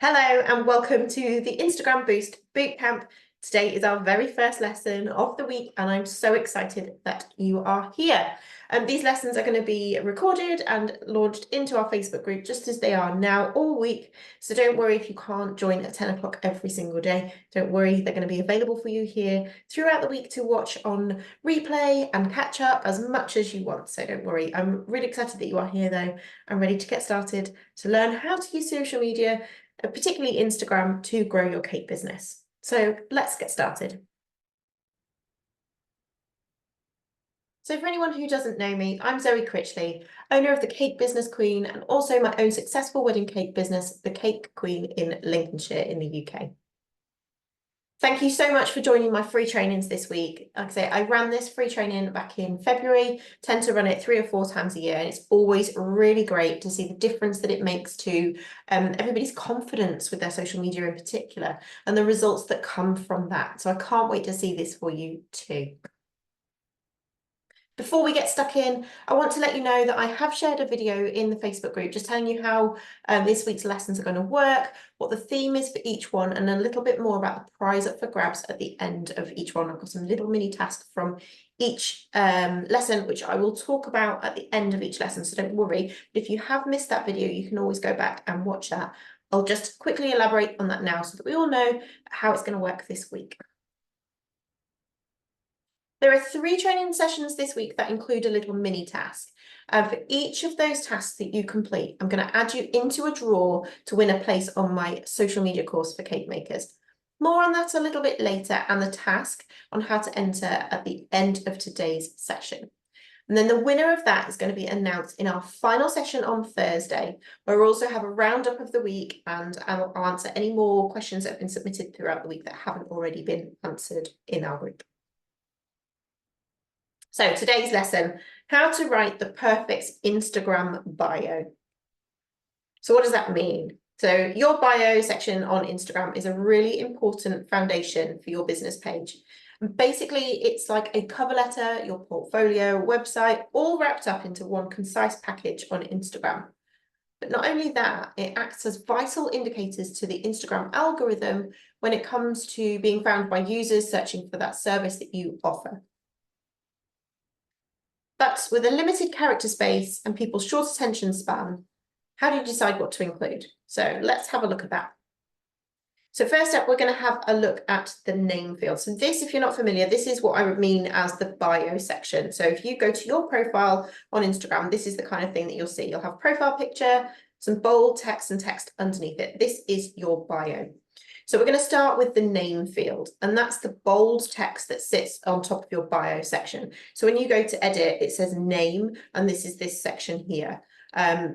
Hello and welcome to the Instagram Boost Bootcamp. Today is our very first lesson of the week and I'm so excited that you are here. These lessons are going to be recorded and launched into our Facebook group just as they are now all week. So don't worry if you can't join at 10 o'clock every single day. Don't worry, they're going to be available for you here throughout the week to watch on replay and catch up as much as you want. So don't worry, I'm really excited that you are here though. I'm ready to get started to learn how to use social media, particularly Instagram, to grow your cake business. So let's get started. So for anyone who doesn't know me, I'm Zoe Critchley, owner of the Cake Business Queen and also my own successful wedding cake business, the Cake Queen in Lincolnshire in the UK. Thank you so much for joining my free trainings this week. Like I say, I ran this free training back in February, tend to run it 3 or 4 times a year, and it's always really great to see the difference that it makes to everybody's confidence with their social media in particular, and the results that come from that. So I can't wait to see this for you too. Before we get stuck in, I want to let you know that I have shared a video in the Facebook group just telling you how this week's lessons are going to work, what the theme is for each one, and a little bit more about the prize up for grabs at the end of each one. I've got some little mini tasks from each lesson, which I will talk about at the end of each lesson, so don't worry. If you have missed that video, you can always go back and watch that. I'll just quickly elaborate on that now so that we all know how it's going to work this week. There are 3 training sessions this week that include a little mini task. For each of those tasks that you complete, I'm going to add you into a draw to win a place on my social media course for cake makers. More on that a little bit later, and the task on how to enter at the end of today's session. And then the winner of that is going to be announced in our final session on Thursday, where we'll also have a roundup of the week and I'll answer any more questions that have been submitted throughout the week that haven't already been answered in our group. So today's lesson, how to write the perfect Instagram bio. So what does that mean? So your bio section on Instagram is a really important foundation for your business page. And basically, it's like a cover letter, your portfolio, website, all wrapped up into one concise package on Instagram. But not only that, it acts as vital indicators to the Instagram algorithm when it comes to being found by users searching for that service that you offer. But with a limited character space and people's short attention span, how do you decide what to include? So let's have a look at that. So first up, we're going to have a look at the name field. So this, if you're not familiar, this is what I would mean as the bio section. So if you go to your profile on Instagram, this is the kind of thing that you'll see. You'll have a profile picture, some bold text and text underneath it. This is your bio. So we're going to start with the name field, and that's the bold text that sits on top of your bio section. So when you go to edit, it says name, and this is this section here.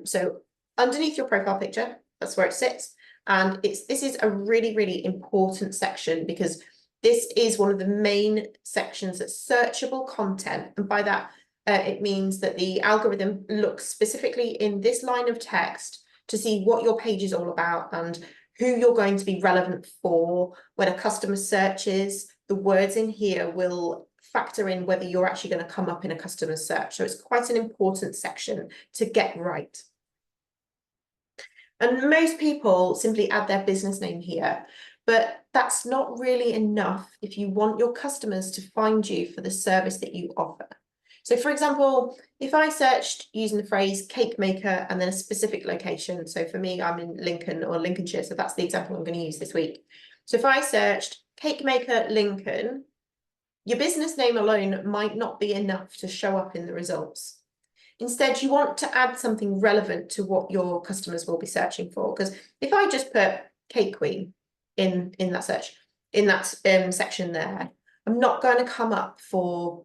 So underneath your profile picture, that's where it sits. And this is a really, really important section because this is one of the main sections that's searchable content. And by that, it means that the algorithm looks specifically in this line of text to see what your page is all about and who you're going to be relevant for. When a customer searches, the words in here will factor in whether you're actually going to come up in a customer search. So it's quite an important section to get right. And most people simply add their business name here, but that's not really enough if you want your customers to find you for the service that you offer. So for example, if I searched using the phrase cake maker and then a specific location, so for me, I'm in Lincoln or Lincolnshire, so that's the example I'm going to use this week. So if I searched cake maker Lincoln, your business name alone might not be enough to show up in the results. Instead, you want to add something relevant to what your customers will be searching for. Because if I just put Cake Queen in that search, in that section there, I'm not going to come up for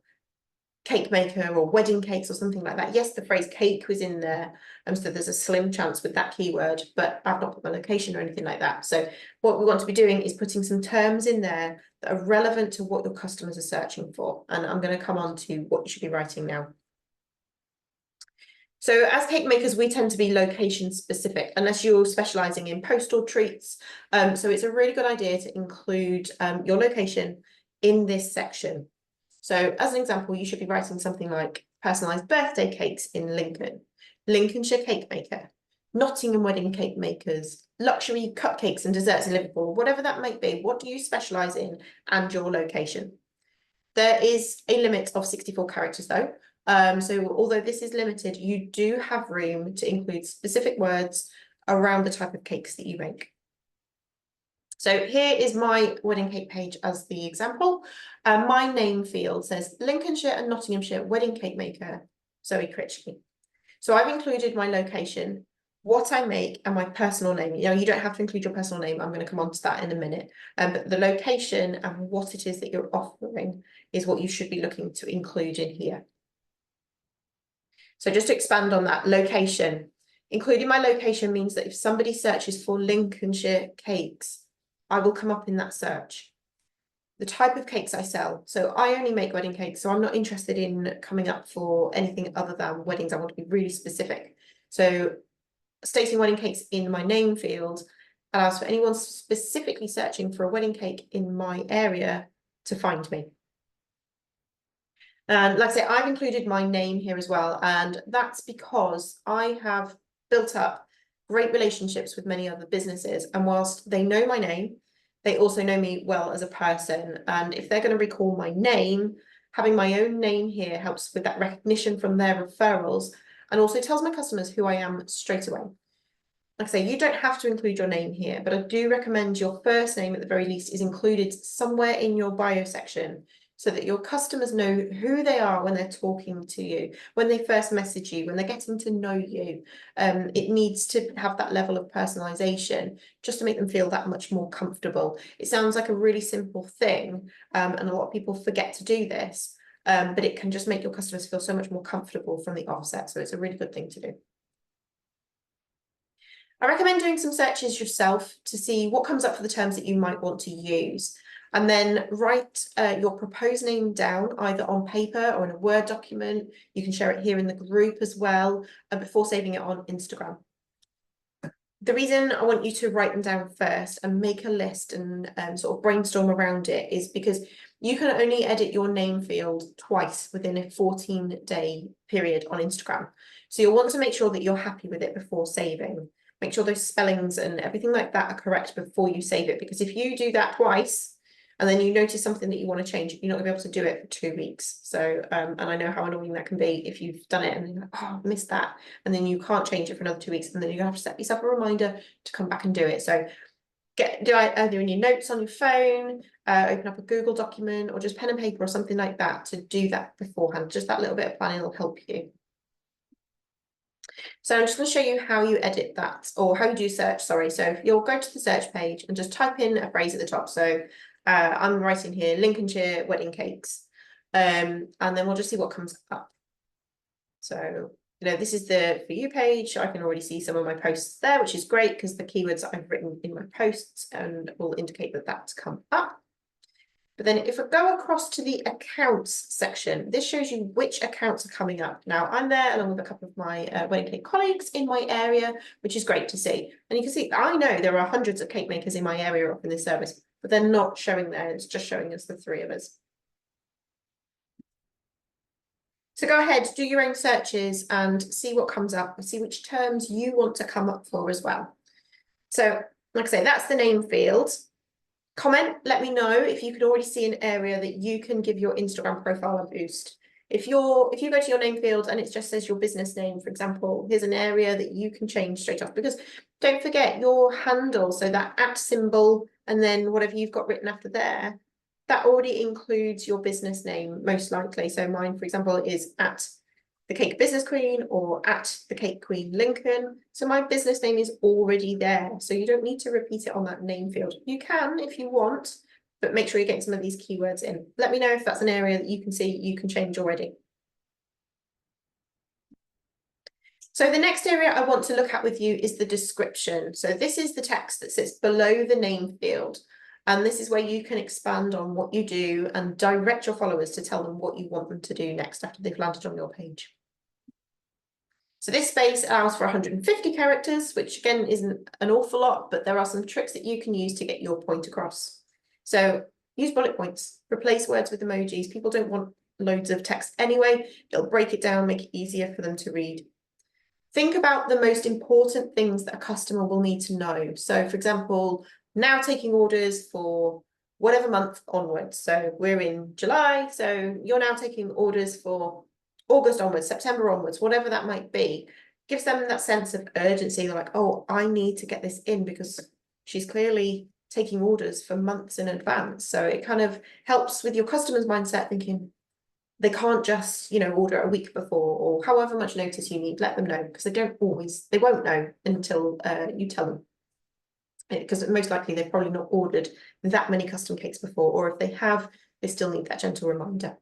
cake maker or wedding cakes or something like that. Yes, the phrase cake was in there, so there's a slim chance with that keyword, but I've not put my location or anything like that. So what we want to be doing is putting some terms in there that are relevant to what your customers are searching for. And I'm going to come on to what you should be writing now. So as cake makers, we tend to be location specific, unless you're specializing in postal treats. So it's a really good idea to include your location in this section. So as an example, you should be writing something like personalized birthday cakes in Lincoln, Lincolnshire cake maker, Nottingham wedding cake makers, luxury cupcakes and desserts in Liverpool, whatever that might be. What do you specialise in and your location? There is a limit of 64 characters though. So although this is limited, you do have room to include specific words around the type of cakes that you make. So here is my wedding cake page as the example. My name field says Lincolnshire and Nottinghamshire wedding cake maker, Zoe Critchley. So I've included my location, what I make, and my personal name. You know, you don't have to include your personal name. I'm going to come on to that in a minute. But the location and what it is that you're offering is what you should be looking to include in here. So just to expand on that, location. Including my location means that if somebody searches for Lincolnshire cakes, I will come up in that search. The type of cakes I sell. So I only make wedding cakes, so I'm not interested in coming up for anything other than weddings. I want to be really specific. So stating wedding cakes in my name field allows for anyone specifically searching for a wedding cake in my area to find me. And like I say, I've included my name here as well, and that's because I have built up great relationships with many other businesses, and whilst they know my name, they also know me well as a person. And if they're going to recall my name, having my own name here helps with that recognition from their referrals, and also tells my customers who I am straight away. Like I say, you don't have to include your name here, but I do recommend your first name at the very least is included somewhere in your bio section, so that your customers know who they are when they're talking to you, when they first message you, when they're getting to know you. It needs to have that level of personalization just to make them feel that much more comfortable. It sounds like a really simple thing, and a lot of people forget to do this, but it can just make your customers feel so much more comfortable from the offset. So it's a really good thing to do. I recommend doing some searches yourself to see what comes up for the terms that you might want to use. And then write your proposed name down either on paper or in a Word document. You can share it here in the group as well, before saving it on Instagram. The reason I want you to write them down first and make a list and sort of brainstorm around it is because you can only edit your name field twice within a 14-day period on Instagram. So you'll want to make sure that you're happy with it before saving. Make sure those spellings and everything like that are correct before you save it, because if you do that twice, and then you notice something that you want to change, you're not going to be able to do it for 2 weeks. So, and I know how annoying that can be if you've done it and you're like, oh, I missed that. And then you can't change it for another 2 weeks. And then you're going to have to set yourself a reminder to come back and do it. So do it either in your notes on your phone, open up a Google document, or just pen and paper or something like that to do that beforehand. Just that little bit of planning will help you. So I'm just going to show you how you edit that, or how you do search, sorry. So you'll go to the search page and just type in a phrase at the top. So I'm writing here Lincolnshire wedding cakes, and then we'll just see what comes up. So, you know, this is the For You page. I can already see some of my posts there, which is great because the keywords I've written in my posts and will indicate that that's come up. But then if I go across to the accounts section, this shows you which accounts are coming up. Now I'm there along with a couple of my wedding cake colleagues in my area, which is great to see. And you can see, I know there are hundreds of cake makers in my area offering this service, but they're not showing there. It's just showing us the 3 of us. So go ahead, do your own searches and see what comes up and see which terms you want to come up for as well. So like I say, that's the name field. Comment, let me know if you can already see an area that you can give your Instagram profile a boost. If you go to your name field and it just says your business name, for example, here's an area that you can change straight off, because don't forget your handle, so that @ symbol and then whatever you've got written after there, that already includes your business name most likely. So mine, for example, is @The Cake Business Queen or @The Cake Queen Lincoln. So my business name is already there. So you don't need to repeat it on that name field. You can if you want, but make sure you're getting some of these keywords in. Let me know if that's an area that you can see you can change already. So the next area I want to look at with you is the description. So this is the text that sits below the name field. And this is where you can expand on what you do and direct your followers to tell them what you want them to do next after they've landed on your page. So this space allows for 150 characters, which again isn't an awful lot, but there are some tricks that you can use to get your point across. So use bullet points, replace words with emojis. People don't want loads of text anyway. It'll break it down, make it easier for them to read. Think about the most important things that a customer will need to know. So for example, now taking orders for whatever month onwards. So we're in July, so you're now taking orders for August onwards, September onwards, whatever that might be. Gives them that sense of urgency. They're like, oh, I need to get this in because she's clearly taking orders for months in advance. So it kind of helps with your customer's mindset, thinking they can't just, you know, order a week before or however much notice you need. Let them know, because they won't know until you tell them, because most likely they've probably not ordered that many custom cakes before, or if they have, they still need that gentle reminder.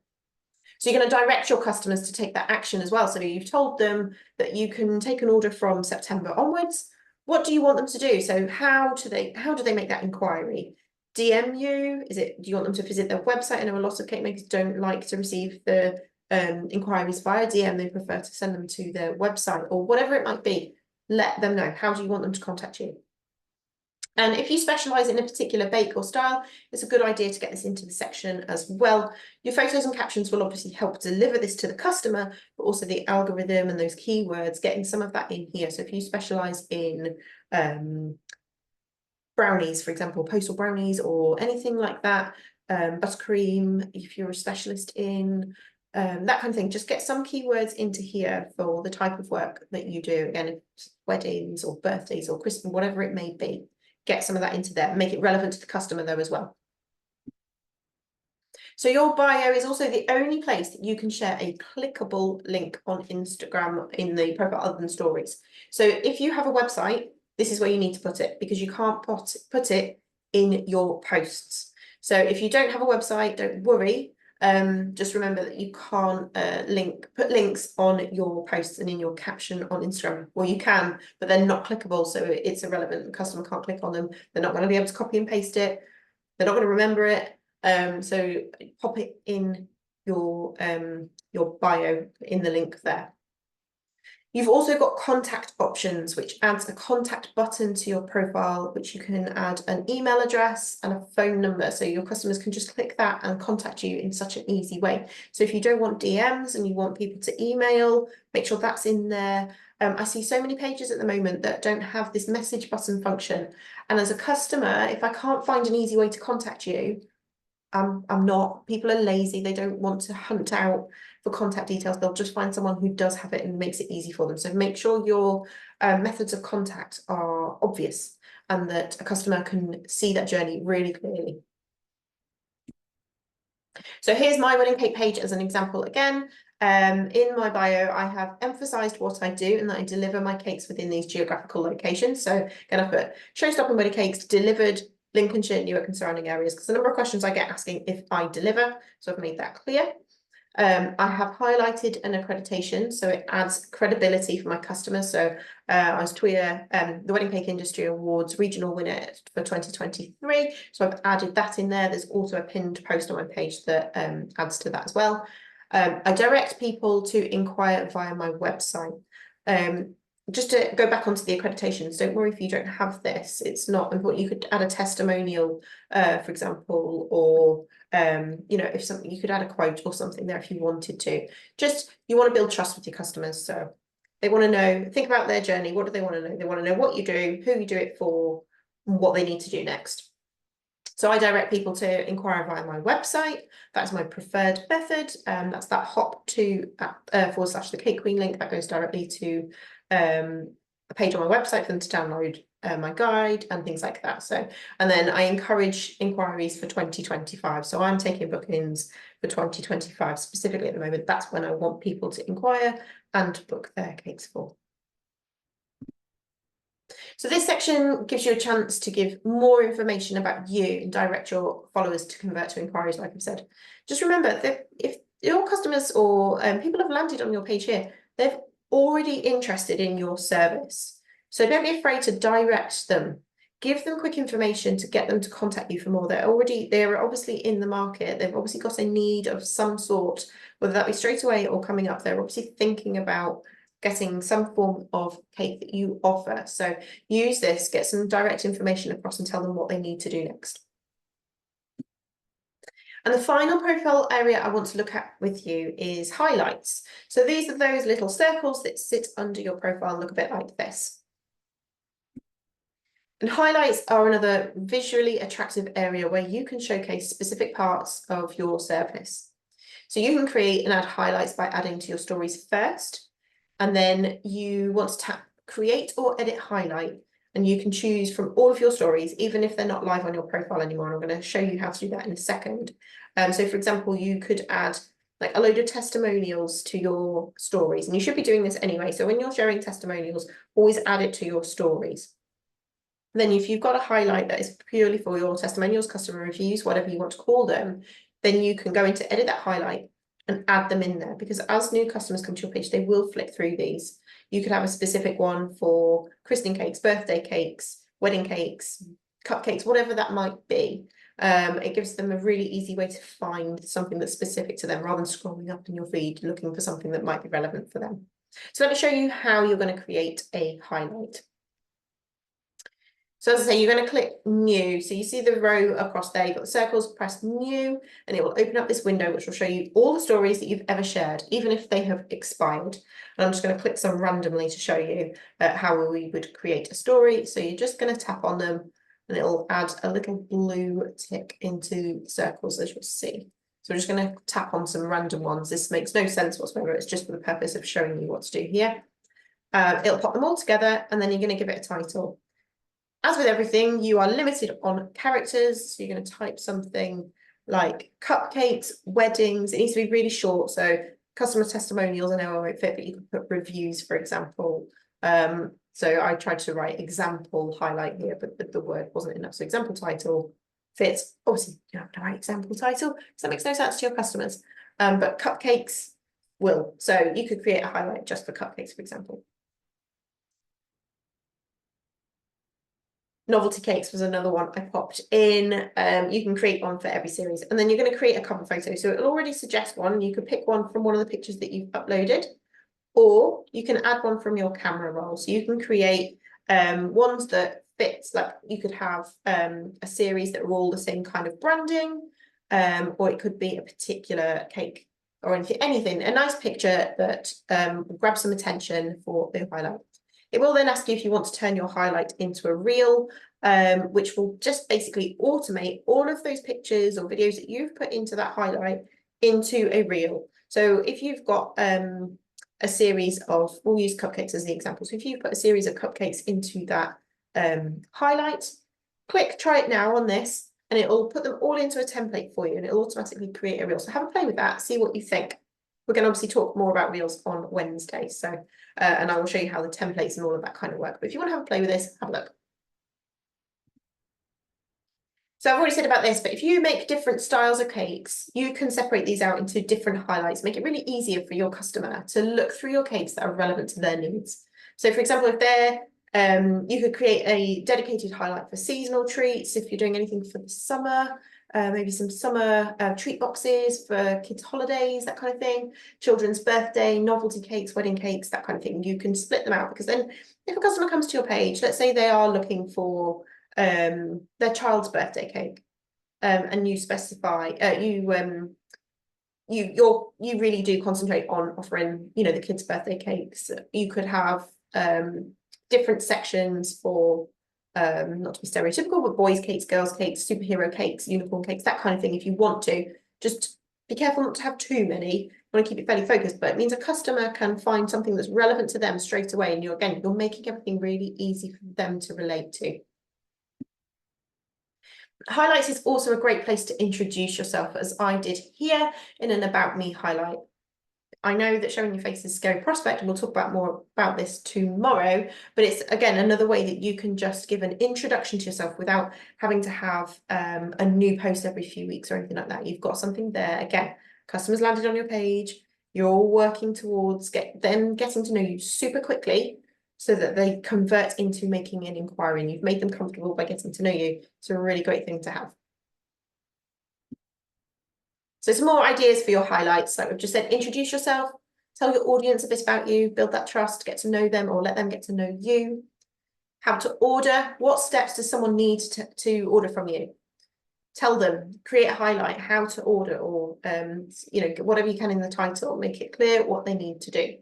So you're going to direct your customers to take that action as well. So you've told them that you can take an order from September onwards. What do you want them to do? So how do they make that inquiry? DM you? Do you want them to visit their website? I know a lot of cake makers don't like to receive the inquiries via DM. They prefer to send them to their website, or whatever it might be. Let them know. How do you want them to contact you? And if you specialize in a particular bake or style, it's a good idea to get this into the section as well. Your photos and captions will obviously help deliver this to the customer, but also the algorithm and those keywords, getting some of that in here. So if you specialize in brownies, for example, postal brownies or anything like that, buttercream, if you're a specialist in that kind of thing, just get some keywords into here for the type of work that you do. Again, if it's weddings or birthdays or Christmas, whatever it may be. Get some of that into there, make it relevant to the customer though as well. So your bio is also the only place that you can share a clickable link on Instagram in the profile other than stories. So if you have a website, this is where you need to put it, because you can't put it in your posts. So if you don't have a website, don't worry. Just remember that you can't put links on your posts and in your caption on Instagram. Well, you can, but they're not clickable, so it's irrelevant. The customer can't click on them. They're not going to be able to copy and paste it. They're not going to remember it. So pop it in your bio in the link there. You've also got contact options, which adds a contact button to your profile, which you can add an email address and a phone number. So your customers can just click that and contact you in such an easy way. So if you don't want DMs and you want people to email, make sure that's in there. I see so many pages at the moment that don't have this message button function. And as a customer, if I can't find an easy way to contact you, people are lazy. They don't want to hunt out for contact details. They'll just find someone who does have it and makes it easy for them. So make sure your methods of contact are obvious and that a customer can see that journey really clearly. So here's my wedding cake page as an example again. In my bio, I have emphasized what I do and that I deliver my cakes within these geographical locations. So again, I put showstopping wedding cakes delivered Lincolnshire, Newark and surrounding areas, because the number of questions I get asking if I deliver. So I've made that clear. I have highlighted an accreditation, so it adds credibility for my customers. So I was TWIA, the Wedding Cake Industry Awards regional winner for 2023. So I've added that in there. There's also a pinned post on my page that adds to that as well. I direct people to inquire via my website. Just to go back onto the accreditations, don't worry if you don't have this. It's not important. You could add a testimonial, for example, or you know, if something, you could add a quote or something there if you wanted to. Just, you want to build trust with your customers. So they want to know, think about their journey. What do they want to know? They want to know what you do, who you do it for, and what they need to do next. So I direct people to inquire via my website. That's my preferred method. That's that hop to / the Cake Queen link that goes directly to a page on my website for them to download my guide and things like that. So, and then I encourage inquiries for 2025. So I'm taking bookings for 2025 specifically at the moment. That's when I want people to inquire and book their cakes for. So this section gives you a chance to give more information about you and direct your followers to convert to inquiries, like I've said. Just remember that if your customers or people have landed on your page here, they're already interested in your service. So don't be afraid to direct them. Give them quick information to get them to contact you for more. They're obviously in the market. They've obviously got a need of some sort, whether that be straight away or coming up. They're obviously thinking about getting some form of cake that you offer. So use this, get some direct information across and tell them what they need to do next. And the final profile area I want to look at with you is highlights. So these are those little circles that sit under your profile and look a bit like this. And highlights are another visually attractive area where you can showcase specific parts of your service. So you can create and add highlights by adding to your stories first, and then you want to tap create or edit highlight, and you can choose from all of your stories, even if they're not live on your profile anymore. And I'm going to show you how to do that in a second. So for example, you could add like a load of testimonials to your stories, and you should be doing this anyway. So when you're sharing testimonials, always add it to your stories. Then if you've got a highlight that is purely for your testimonials, customer reviews, whatever you want to call them, then you can go into edit that highlight and add them in there, because as new customers come to your page, they will flick through these. You could have a specific one for christening cakes, birthday cakes, wedding cakes, cupcakes, whatever that might be. It gives them a really easy way to find something that's specific to them, rather than scrolling up in your feed looking for something that might be relevant for them. So let me show you how you're going to create a highlight. So as I say, you're going to click new. So you see the row across there, you've got the circles, press new, and it will open up this window, which will show you all the stories that you've ever shared, even if they have expired. And I'm just going to click some randomly to show you how we would create a story. So you're just going to tap on them, and it'll add a little blue tick into the circles, as you'll see. So we're just going to tap on some random ones. This makes no sense whatsoever. It's just for the purpose of showing you what to do here. It'll pop them all together, and then you're going to give it a title. As with everything, you are limited on characters. So you're going to type something like cupcakes, weddings. It needs to be really short. So customer testimonials, I know I won't fit, but you can put reviews, for example. So I tried to write example highlight here, but the word wasn't enough. So example title fits. Obviously, you don't have to write example title because that makes no sense to your customers. But cupcakes will. So you could create a highlight just for cupcakes, for example. Novelty cakes was another one I popped in. You can create one for every series, and then you're going to create a cover photo. So it'll already suggest one. You could pick one from one of the pictures that you've uploaded, or you can add one from your camera roll. So you can create ones that fits, like you could have a series that are all the same kind of branding, or it could be a particular cake or anything, a nice picture that grabs some attention for the highlight. It will then ask you if you want to turn your highlight into a reel, which will just basically automate all of those pictures or videos that you've put into that highlight into a reel. So if you've got a series of, we'll use cupcakes as the example. So if you put a series of cupcakes into that highlight, click try it now on this, and it will put them all into a template for you, and it'll automatically create a reel. So have a play with that, see what you think. We're going to obviously talk more about reels on Wednesday. So, and I will show you how the templates and all of that kind of work. But if you want to have a play with this, have a look. So I've already said about this, but if you make different styles of cakes, you can separate these out into different highlights, make it really easier for your customer to look through your cakes that are relevant to their needs. So for example, if they're, you could create a dedicated highlight for seasonal treats, if you're doing anything for the summer, maybe some summer treat boxes for kids' holidays, that kind of thing, children's birthday, novelty cakes, wedding cakes, that kind of thing. You can split them out, because then if a customer comes to your page, let's say they are looking for their child's birthday cake, and you specify you really do concentrate on offering, you know, the kids' birthday cakes. You could have different sections for not to be stereotypical, but boys cakes, girls cakes, superhero cakes, unicorn cakes, that kind of thing. If you want to, just be careful not to have too many. You want to keep it fairly focused, but it means a customer can find something that's relevant to them straight away, and you're making everything really easy for them to relate to. Highlights is also a great place to introduce yourself, as I did here in an About Me highlight. I know that showing your face is a scary prospect, and we'll talk about more about this tomorrow, but it's, again, another way that you can just give an introduction to yourself without having to have a new post every few weeks or anything like that. You've got something there. Again, customers landed on your page, you're working towards them getting to know you super quickly, so that they convert into making an inquiry, and you've made them comfortable by getting to know you. It's a really great thing to have. So some more ideas for your highlights. Like we've just said, introduce yourself, tell your audience a bit about you, build that trust, get to know them, or let them get to know you. How to order, what steps does someone need to order from you? tell them, create a highlight, how to order, or whatever you can in the title, make it clear what they need to do.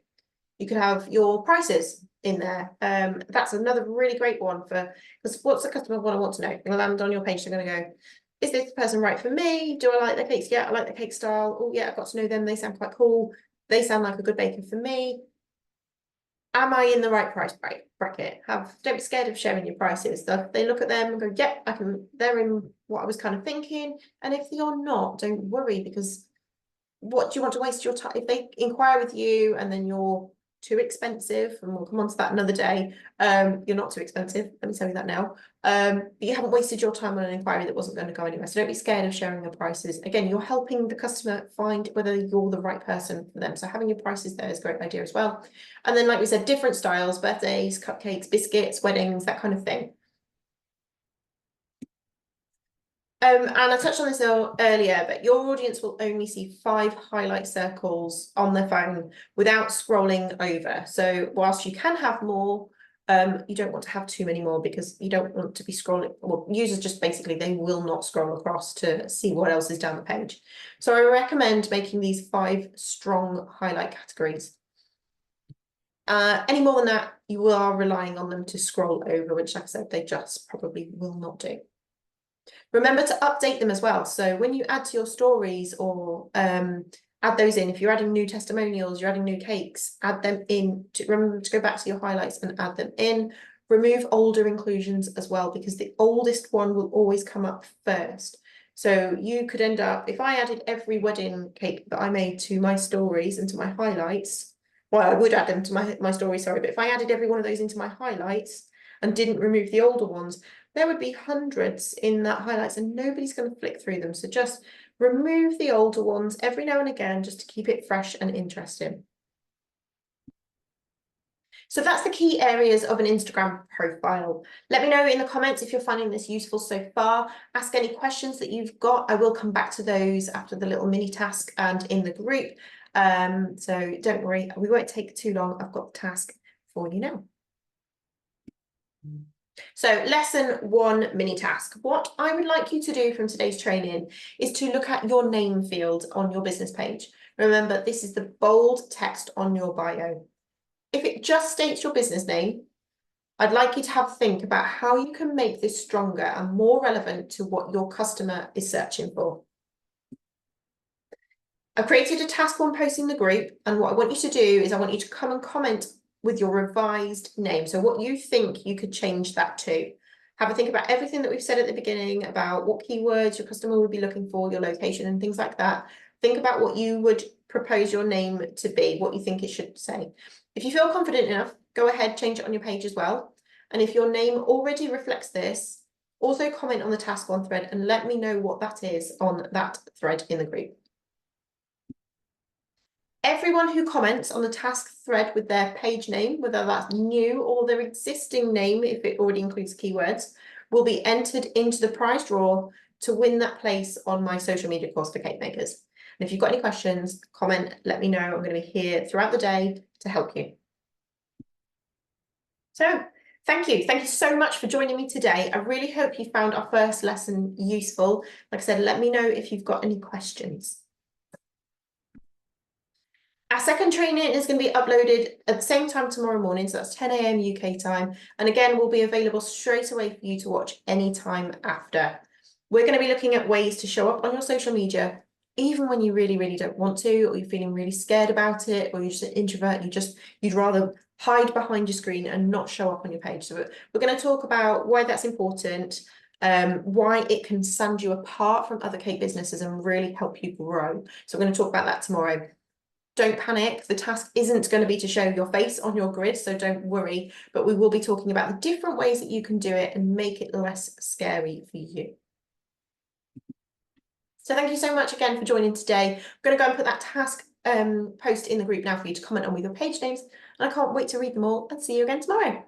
You could have your prices in there. That's another really great one because what's the customer going to want to know? They're going to land on your page, they're going to go, is this person right for me? Do I like their cakes? Yeah, I like the cake style. Oh yeah, I've got to know them. They sound quite cool. They sound like a good baker for me. Am I in the right price bracket? Don't be scared of sharing your prices. They look at them and go, yep, they're in what I was kind of thinking. And if you're not, don't worry, because what do you want to waste your time? If they inquire with you and then you're too expensive, and we'll come on to that another day, you're not too expensive, let me tell you that now, but you haven't wasted your time on an inquiry that wasn't going to go anywhere. So don't be scared of sharing your prices. Again, you're helping the customer find whether you're the right person for them. So having your prices there is a great idea as well. And then, like we said, different styles: birthdays, cupcakes, biscuits, weddings, that kind of thing. And I touched on this earlier, but your audience will only see 5 highlight circles on their phone without scrolling over. So whilst you can have more, you don't want to have too many more, because you don't want to be scrolling. Well, users just basically, they will not scroll across to see what else is down the page. So I recommend making these 5 strong highlight categories. Any more than that, you are relying on them to scroll over, which, like I said, they just probably will not do. Remember to update them as well. So when you add to your stories, or add those in, if you're adding new testimonials, you're adding new cakes, add them in. Remember to go back to your highlights and add them in. Remove older inclusions as well, because the oldest one will always come up first. So you could end up, if I added every wedding cake that I made to my stories and to my highlights, well, I would add them to my story, sorry, but if I added every one of those into my highlights and didn't remove the older ones, there would be hundreds in that highlights and nobody's going to flick through them. So just remove the older ones every now and again, just to keep it fresh and interesting. So that's the key areas of an Instagram profile. Let me know in the comments if you're finding this useful so far. Ask any questions that you've got. I will come back to those after the little mini task and in the group. So don't worry, we won't take too long. I've got the task for you now. So lesson 1 mini task. What I would like you to do from today's training is to look at your name field on your business page. Remember, this is the bold text on your bio. If it just states your business name, I'd like you to have a think about how you can make this stronger and more relevant to what your customer is searching for. I've created a task on posting the group, and what I want you to do is I want you to come and comment with your revised name. So what you think you could change that to. Have a think about everything that we've said at the beginning about what keywords your customer would be looking for, your location and things like that. Think about what you would propose your name to be, what you think it should say. If you feel confident enough, go ahead, change it on your page as well. And if your name already reflects this, also comment on the task one thread and let me know what that is on that thread in the group. Everyone who comments on the task thread with their page name, whether that's new or their existing name, if it already includes keywords, will be entered into the prize draw to win that place on my social media course for cake makers. And if you've got any questions, comment, let me know. I'm going to be here throughout the day to help you. So thank you. Thank you so much for joining me today. I really hope you found our first lesson useful. Like I said, let me know if you've got any questions. Our second training is going to be uploaded at the same time tomorrow morning, so that's 10 a.m. UK time. And again, will be available straight away for you to watch anytime after. We're going to be looking at ways to show up on your social media, even when you really, really don't want to, or you're feeling really scared about it, or you're just an introvert, you'd rather hide behind your screen and not show up on your page. So we're going to talk about why that's important, why it can stand you apart from other cake businesses and really help you grow. So we're going to talk about that tomorrow. Don't panic, the task isn't going to be to show your face on your grid, so don't worry, but we will be talking about the different ways that you can do it and make it less scary for you. So thank you so much again for joining today. I'm going to go and put that task post in the group now for you to comment on with your page names, and I can't wait to read them all and see you again tomorrow.